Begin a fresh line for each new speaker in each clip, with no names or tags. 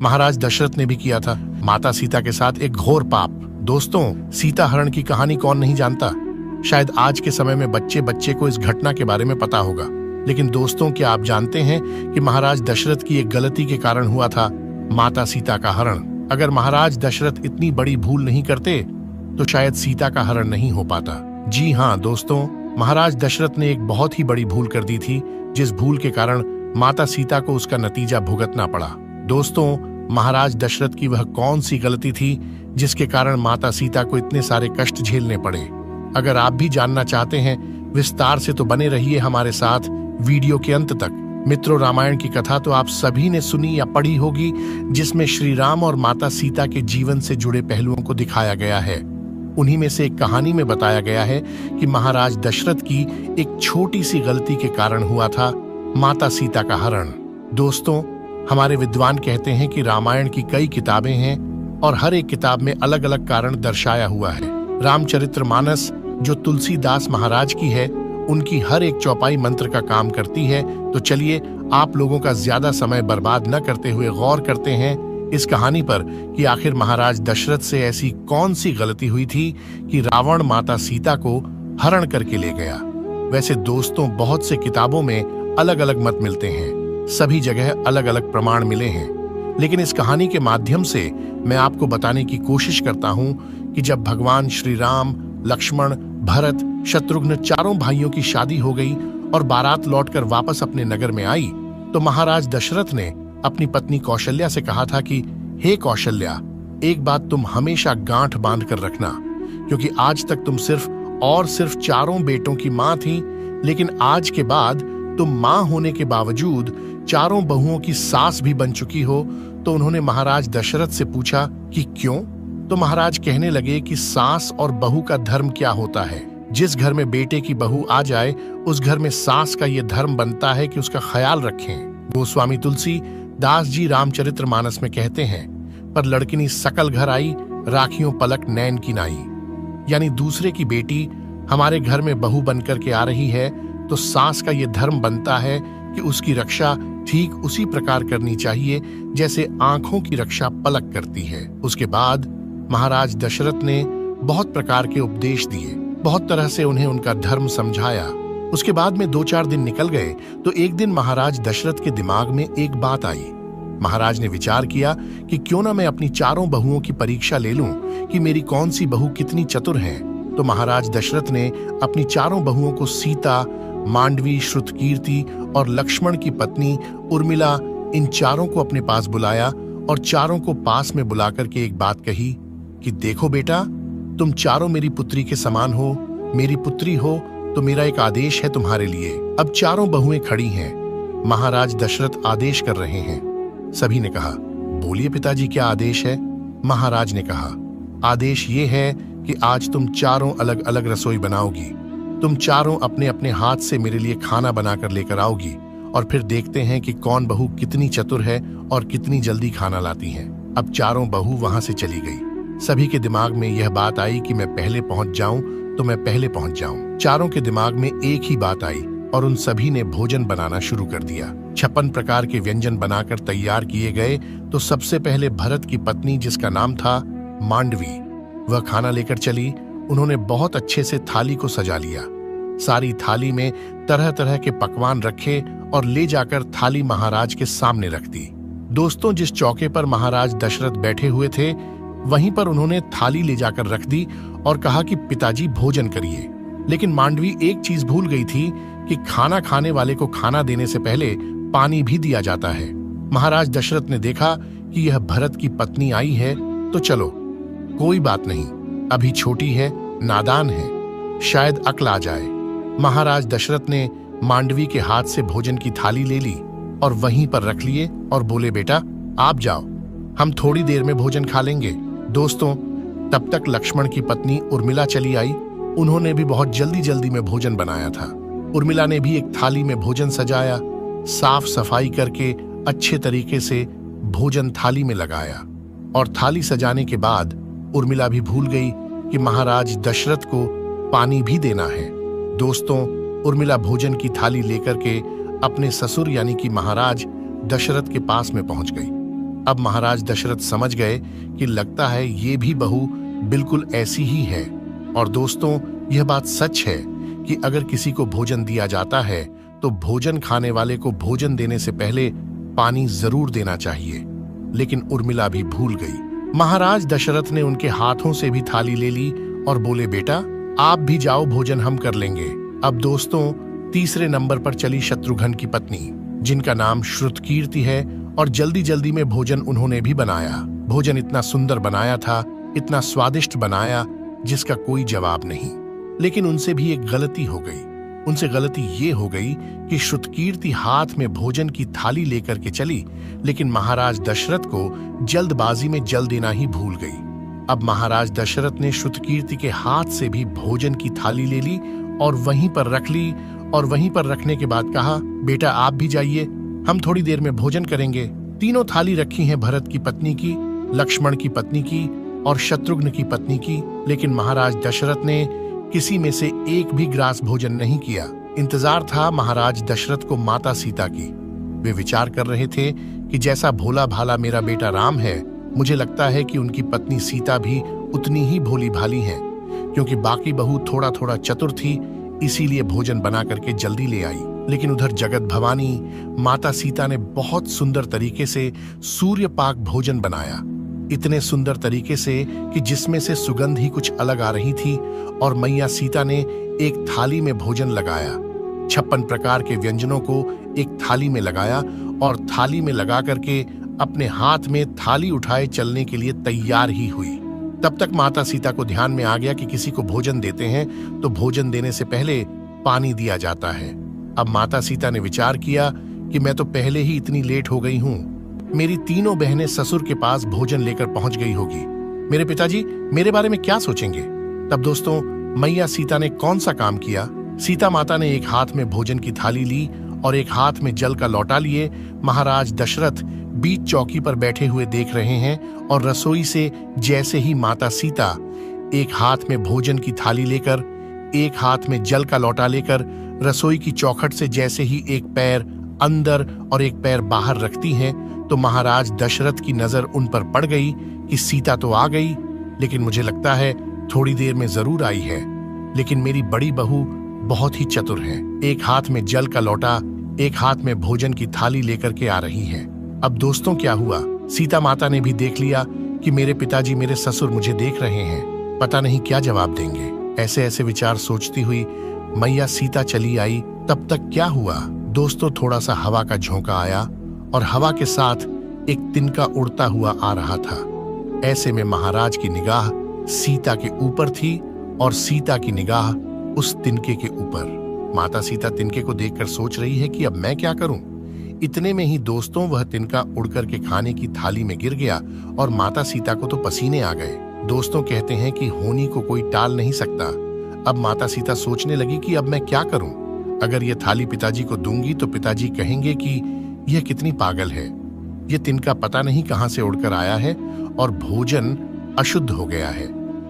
महाराज दशरथ ने भी किया था माता सीता के साथ एक घोर पाप। दोस्तों, सीता हरण की कहानी कौन नहीं जानता। शायद आज के समय में बच्चे बच्चे को इस घटना के बारे में पता होगा, लेकिन दोस्तों, क्या आप जानते हैं कि महाराज दशरथ की एक गलती के कारण हुआ था माता सीता का हरण। अगर महाराज दशरथ इतनी बड़ी भूल नहीं करते तो शायद सीता का हरण नहीं हो पाता। जी हाँ दोस्तों, महाराज दशरथ ने एक बहुत ही बड़ी भूल कर दी थी, जिस भूल के कारण माता सीता को उसका नतीजा भुगतना पड़ा। दोस्तों, महाराज दशरथ की वह कौन सी गलती थी जिसके कारण माता सीता को इतने सारे कष्ट झेलने पड़े। अगर आप भी जानना चाहते हैं विस्तार से तो बने रहिए हमारे साथ वीडियो के अंत तक। मित्रों, रामायण की कथा तो आप सभी ने सुनी या पढ़ी होगी, जिसमें श्री राम और माता सीता के जीवन से जुड़े पहलुओं को दिखाया गया है। उन्हीं में से एक कहानी में बताया गया है कि महाराज दशरथ की एक छोटी सी गलती के कारण हुआ था माता सीता का हरण। दोस्तों, हमारे विद्वान कहते हैं कि रामायण की कई किताबें हैं और हर एक किताब में अलग अलग कारण दर्शाया हुआ है। रामचरितमानस जो तुलसीदास महाराज की है, उनकी हर एक चौपाई मंत्र का काम करती है। तो चलिए, आप लोगों का ज्यादा समय बर्बाद न करते हुए गौर करते हैं इस कहानी पर कि आखिर महाराज दशरथ से ऐसी कौन सी गलती हुई थी कि रावण माता सीता को हरण करके ले गया। वैसे दोस्तों, बहुत से किताबों में अलग अलग मत मिलते हैं, सभी जगह अलग अलग प्रमाण मिले हैं, लेकिन इस कहानी के माध्यम से मैं आपको बताने की कोशिश करता हूं कि जब भगवान श्री राम, लक्ष्मण, भरत, शत्रुघ्न चारों भाइयों की शादी हो गई और बारात लौटकर वापस अपने नगर में आई, तो महाराज दशरथ ने अपनी पत्नी कौशल्या से कहा था कि हे कौशल्या, एक बात तुम हमेशा गांठ बांध कर रखना, क्योंकि आज तक तुम सिर्फ चारों बेटों की मां थी, लेकिन आज के बाद तुम मां होने के बावजूद चारों बहुओं की सास भी बन चुकी हो। तो उन्होंने महाराज दशरथ से पूछा कि क्यों? तो महाराज कहने लगे कि सास और बहू का धर्म क्या होता है। जिस घर में बेटे की बहू आ जाए, उस घर में सास का यह धर्म बनता है कि उसका ख्याल रखें। गोस्वामी तुलसी दास जी रामचरितमानस में कहते हैं, पर लड़किनी सकल घर आई, राखियों पलक नैन की नाई। यानी दूसरे की बेटी हमारे घर में बहू बनकर के आ रही है, तो सास का यह धर्म बनता है कि उसकी रक्षा ठीक उसी प्रकार करनी चाहिए जैसे आंखों की रक्षा पलक करती है। उसके बाद महाराज दशरथ ने बहुत प्रकार के उपदेश दिए, बहुत तरह से उन्हें उनका धर्म समझाया। उसके बाद में 2-4 दिन निकल गए तो एक दिन महाराज दशरथ के दिमाग में एक बात आई। महाराज ने विचार किया कि क्यों ना मैं अपनी चारों बहुओं की परीक्षा ले लूं कि मेरी कौन सी बहू कितनी चतुर है। तो महाराज दशरथ ने अपनी चारों बहुओं को सीता, मांडवी, श्रुतकीर्ति और लक्ष्मण की पत्नी उर्मिला, इन चारों को अपने पास बुलाया और चारों को पास में बुलाकर के एक बात कही कि देखो बेटा, तुम चारों मेरी पुत्री के समान हो, मेरी पुत्री हो, तो मेरा एक आदेश है तुम्हारे लिए। अब चारों बहुएं खड़ी हैं, महाराज दशरथ आदेश कर रहे हैं। सभी ने कहा, बोलिए पिताजी, क्या आदेश है? महाराज ने कहा, आदेश ये है कि आज तुम चारों अलग अलग रसोई बनाओगी। तुम चारों अपने अपने हाथ से मेरे लिए खाना बनाकर लेकर आओगी और फिर देखते हैं कि कौन बहू कितनी चतुर है और कितनी जल्दी खाना लाती है। अब चारों बहू वहां से चली गई। सभी के दिमाग में यह बात आई कि मैं पहले पहुंच जाऊं तो मैं पहले पहुंच जाऊं। चारों के दिमाग में एक ही बात आई और उन सभी ने भोजन बनाना शुरू कर दिया। 56 प्रकार के व्यंजन बनाकर तैयार किए गए। तो सबसे पहले भरत की पत्नी, जिसका नाम था मांडवी, वह खाना लेकर चली। उन्होंने बहुत अच्छे से थाली को सजा लिया। सारी थाली में तरह तरह के पकवान रखे और ले जाकर थाली महाराज के सामने रख दी। दोस्तों, जिस चौके पर महाराज दशरथ बैठे हुए थे, वहीं पर उन्होंने थाली ले जाकर रख दी और कहा कि पिताजी भोजन करिए। लेकिन मांडवी एक चीज भूल गई थी कि खाना खाने वाले को खाना देने से पहले पानी भी दिया जाता है। महाराज दशरथ ने देखा कि यह भरत की पत्नी आई है, तो चलो कोई बात नहीं, अभी छोटी है, नादान है, शायद अक्ल आ जाए। महाराज दशरथ ने मांडवी के हाथ से भोजन की थाली ले ली और वहीं पर रख लिए और बोले, बेटा आप जाओ, हम थोड़ी देर में भोजन खा लेंगे। दोस्तों, तब तक लक्ष्मण की पत्नी उर्मिला चली आई। उन्होंने भी बहुत जल्दी जल्दी में भोजन बनाया था। उर्मिला ने भी एक थाली में भोजन सजाया, साफ सफाई करके अच्छे तरीके से भोजन थाली में लगाया। और थाली सजाने के बाद उर्मिला भी भूल गई कि महाराज दशरथ को पानी भी देना है। दोस्तों, उर्मिला भोजन की थाली लेकर के अपने ससुर यानी कि महाराज दशरथ के पास में पहुंच गई। अब महाराज दशरथ समझ गए कि लगता है ये भी बहू बिल्कुल ऐसी ही है। और दोस्तों, यह बात सच है कि अगर किसी को भोजन दिया जाता है तो भोजन खाने वाले को भोजन देने से पहले पानी जरूर देना चाहिए। लेकिन उर्मिला भी भूल गई। महाराज दशरथ ने उनके हाथों से भी थाली ले ली और बोले, बेटा आप भी जाओ, भोजन हम कर लेंगे। अब दोस्तों, तीसरे नंबर पर चली शत्रुघ्न की पत्नी, जिनका नाम श्रुतकीर्ति है, और जल्दी जल्दी में भोजन उन्होंने भी बनाया। भोजन इतना सुंदर बनाया था, इतना स्वादिष्ट बनाया, जिसका कोई जवाब नहीं। लेकिन उनसे भी एक गलती हो गई। उनसे गलती ये हो गई कि श्रुतकीर्ति हाथ में भोजन की थाली लेकर के चली, लेकिन महाराज दशरथ को जल्दबाजी में जल देना ही भूल गई। अब महाराज दशरथ ने श्रुतकीर्ति के हाथ से भी भोजन की थाली ले ली और वहीं पर रख ली, और वहीं पर रखने के बाद कहा, बेटा आप भी जाइए, हम थोड़ी देर में भोजन करेंगे। तीनों थाली रखी हैं भरत की पत्नी की, लक्ष्मण की पत्नी की और शत्रुघ्न की पत्नी की, लेकिन महाराज दशरथ ने किसी में से एक भी ग्रास भोजन नहीं किया। इंतजार था महाराज दशरथ को माता सीता की। वे विचार कर रहे थे कि जैसा भोला भाला मेरा बेटा राम है, मुझे लगता है कि उनकी पत्नी सीता भी उतनी ही भोली भाली है। क्योंकि बाकी बहू थोड़ा थोड़ा चतुर थी, इसीलिए भोजन बना करके जल्दी ले आई। लेकिन उधर जगत भवानी माता सीता ने बहुत सुंदर तरीके से सूर्य पाक भोजन बनाया, इतने सुंदर तरीके से कि जिसमें से सुगंध ही कुछ अलग आ रही थी। और मैया सीता ने एक थाली में भोजन लगाया, 56 प्रकार के व्यंजनों को एक थाली में लगाया, और थाली में लगा करके अपने हाथ में थाली उठाए चलने के लिए तैयार ही हुई। तब तक माता सीता को ध्यान में आ गया कि किसी को भोजन देते हैं तो भोजन देने से पहले पानी दिया जाता है। अब माता सीता ने विचार किया कि मैं तो पहले ही इतनी लेट हो गई हूँ, मेरी तीनों बहनें ससुर के पास भोजन लेकर पहुंच गई होगी, मेरे पिताजी मेरे बारे में क्या सोचेंगे। तब दोस्तों, मैया सीता ने कौन सा काम किया। सीता माता ने एक हाथ में भोजन की थाली ली और एक हाथ में जल का लौटा लिए महाराज दशरथ बीच चौकी पर बैठे हुए देख रहे हैं, और रसोई से जैसे ही माता सीता एक हाथ में भोजन की थाली लेकर, एक हाथ में जल का लौटा लेकर रसोई की चौखट से जैसे ही एक पैर अंदर और एक पैर बाहर रखती हैं, तो महाराज दशरथ की नजर उन पर पड़ गई कि सीता तो आ गई, लेकिन मुझे लगता है थोड़ी देर में जरूर आई है। लेकिन मेरी बड़ी बहू बहुत ही चतुर है, एक हाथ में जल का लौटा, एक हाथ में भोजन की थाली लेकर के आ रही है। अब दोस्तों क्या हुआ, सीता माता ने भी देख लिया कि मेरे पिताजी मेरे ससुर मुझे देख रहे हैं, पता नहीं क्या जवाब देंगे। ऐसे ऐसे विचार सोचती हुई मैया सीता चली आई। तब तक क्या हुआ दोस्तों, थोड़ा सा हवा का झोंका आया और हवा के साथ एक तिनका उड़ता हुआ आ रहा था। ऐसे में महाराज की निगाह सीता के ऊपर थी और सीता की निगाह उस तिनके के ऊपर। माता सीता तिनके को देखकर सोच रही है कि अब मैं क्या करूं। इतने में ही दोस्तों वह तिनका उड़कर के खाने की थाली में गिर गया और माता सीता को तो पसीने आ गए। दोस्तों कहते हैं कि होनी को कोई टाल नहीं सकता। अब माता सीता सोचने लगी कि अब मैं क्या करूं। अगर यह थाली पिताजी को दूंगी तो पिताजी कहेंगे कि यह कितनी पागल है, यह तिनका पता नहीं कहां से उड़कर आया है और भोजन अशुद्ध हो गया है।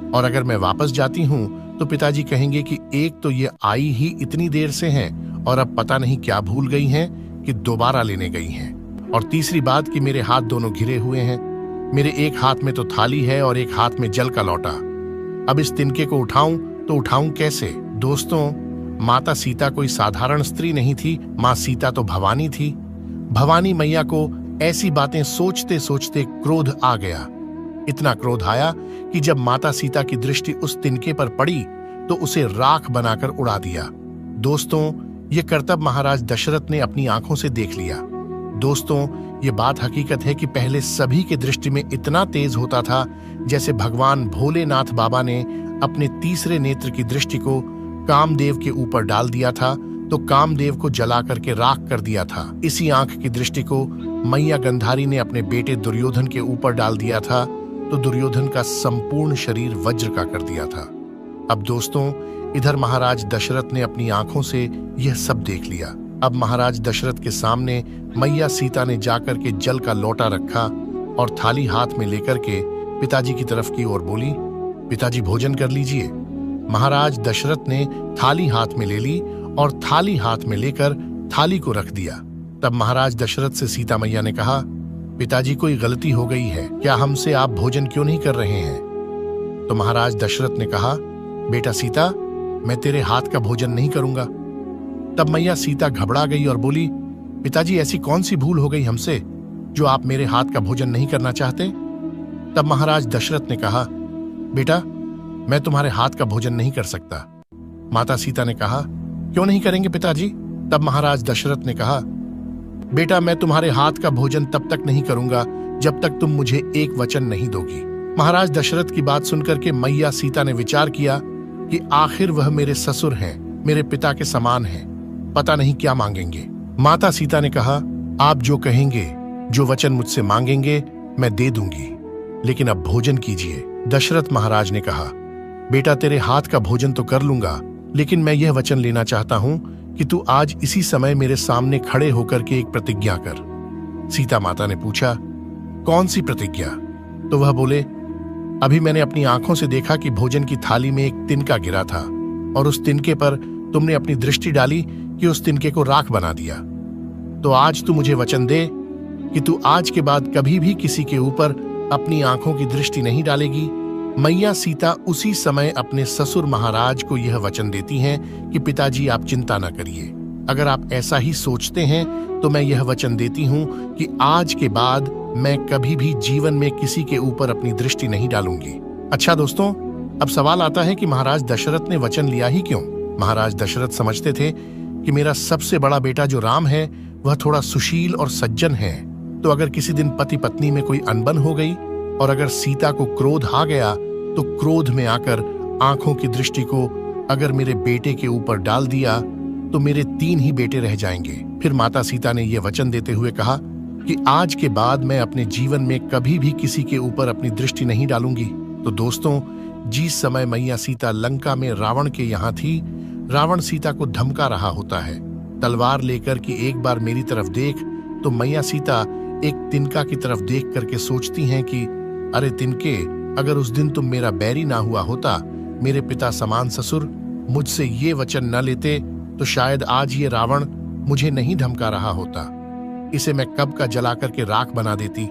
और अगर मैं वापस जाती हूं तो पिताजी कहेंगे कि एक तो ये आई ही इतनी देर से हैं और अब पता नहीं क्या भूल गई हैं कि दोबारा लेने गई हैं। और तीसरी बात कि मेरे हाथ दोनों घिरे हुए हैं, मेरे एक हाथ में तो थाली है और एक हाथ में जल का लौटा। अब इस तिनके को उठाऊं तो उठाऊं कैसे। दोस्तों, माता सीता कोई साधारण स्त्री नहीं थी, माँ सीता तो भवानी थी। भवानी मैया को ऐसी बातें सोचते सोचते क्रोध आ गया। इतना क्रोध आया कि जब माता सीता की दृष्टि उस तिनके पर पड़ी तो उसे राख बनाकर उड़ा दिया। दोस्तों, ये करतब महाराज दशरथ ने अपनी आंखों से देख लिया। दोस्तों, ये बात हकीकत है कि पहले सभी के दृष्टि में इतना तेज होता था जैसे भगवान भोलेनाथ बाबा ने अपने तीसरे नेत्र की दृष्टि को कामदेव के ऊपर डाल दिया था तो कामदेव को जला करके राख कर दिया था। इसी आंख की दृष्टि को मैया गंधारी ने अपने बेटे दुर्योधन के ऊपर डाल दिया था तो दुर्योधन का संपूर्ण शरीर वज्र का कर दिया था। अब दोस्तों, इधर महाराज दशरथ ने अपनी आंखों से यह सब देख लिया। अब महाराज दशरथ के सामने मैया सीता ने जाकर के जल का लोटा रखा और थाली हाथ में लेकर के पिताजी की तरफ की ओर बोली, पिताजी भोजन कर लीजिए। महाराज दशरथ ने थाली हाथ में ले ली और थाली हाथ में लेकर थाली को रख दिया। तब महाराज दशरथ से सीता मैया ने कहा, पिताजी कोई गलती हो गई है, क्या हमसे आप भोजन क्यों नहीं कर रहे हैं? तो महाराज दशरथ ने कहा, बेटा सीता, मैं तेरे हाथ का भोजन नहीं करूंगा। तब मैया सीता घबरा गई और बोली, पिताजी ऐसी कौन सी भूल हो गई हमसे जो आप मेरे हाथ का भोजन नहीं करना चाहते? तब महाराज दशरथ ने कहा, बेटा मैं तुम्हारे हाथ का भोजन नहीं कर सकता। माता सीता ने कहा, क्यों नहीं करेंगे पिताजी? तब महाराज दशरथ ने कहा, बेटा मैं तुम्हारे हाथ का भोजन तब तक नहीं करूंगा जब तक तुम मुझे एक वचन नहीं दोगी। महाराज दशरथ की बात सुनकर के मैया सीता ने विचार किया कि आखिर वह मेरे ससुर हैं, मेरे पिता के समान हैं, पता नहीं क्या मांगेंगे। माता सीता ने कहा, आप जो कहेंगे, जो वचन मुझसे मांगेंगे मैं दे दूंगी, लेकिन अब भोजन कीजिए। दशरथ महाराज ने कहा, बेटा तेरे हाथ का भोजन तो कर लूंगा, लेकिन मैं यह वचन लेना चाहता हूं कि तू आज इसी समय मेरे सामने खड़े होकर के एक प्रतिज्ञा कर। सीता माता ने पूछा, कौन सी प्रतिज्ञा? तो वह बोले, अभी मैंने अपनी आंखों से देखा कि भोजन की थाली में एक तिनका गिरा था और उस तिनके पर तुमने अपनी दृष्टि डाली कि उस तिनके को राख बना दिया। तो आज तू मुझे वचन दे कि तू आज के बाद कभी भी किसी के ऊपर अपनी आंखों की दृष्टि नहीं डालेगी। मैया सीता उसी समय अपने ससुर महाराज को यह वचन देती हैं कि पिताजी आप चिंता न करिए, अगर आप ऐसा ही सोचते हैं तो मैं यह वचन देती हूं कि आज के बाद मैं कभी भी जीवन में किसी के ऊपर अपनी दृष्टि नहीं डालूंगी। अच्छा दोस्तों, अब सवाल आता है कि महाराज दशरथ ने वचन लिया ही क्यों? महाराज दशरथ समझते थे कि मेरा सबसे बड़ा बेटा जो राम है वह थोड़ा सुशील और सज्जन है, तो अगर किसी दिन पति पत्नी में कोई अनबन हो गई और अगर सीता को क्रोध आ गया तो क्रोध में आकर आंखों की दृष्टि को अगर मेरे बेटे के ऊपर डाल दिया तो मेरे 3 ही बेटे रह जाएंगे। फिर माता सीता ने यह वचन देते हुए कहा कि आज के बाद मैं अपने जीवन में कभी भी किसी के ऊपर अपनी दृष्टि नहीं डालूंगी। तो दोस्तों, जिस समय मैया सीता लंका में रावण के यहाँ थी, रावण सीता को धमका रहा होता है तलवार लेकर कि एक बार मेरी तरफ देख, तो मैया सीता एक तिनका की तरफ देख करके सोचती हैं कि अरे तिनके, अगर उस दिन तुम मेरा बैरी ना हुआ होता, मेरे पिता समान ससुर मुझसे ये वचन न लेते, तो शायद आज ये रावण मुझे नहीं धमका रहा होता, इसे मैं कब का जला करके राख बना देती।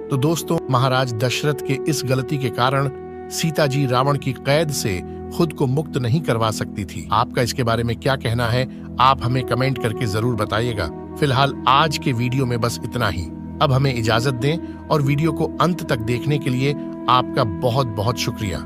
तो दोस्तों, महाराज दशरथ के इस गलती के कारण सीता जी रावण की कैद से खुद को मुक्त नहीं करवा सकती थी। आपका इसके बारे में क्या कहना है, आप हमें कमेंट करके जरूर बताइएगा। फिलहाल आज के वीडियो में बस इतना ही। अब हमें इजाजत दें और वीडियो को अंत तक देखने के लिए आपका बहुत बहुत शुक्रिया।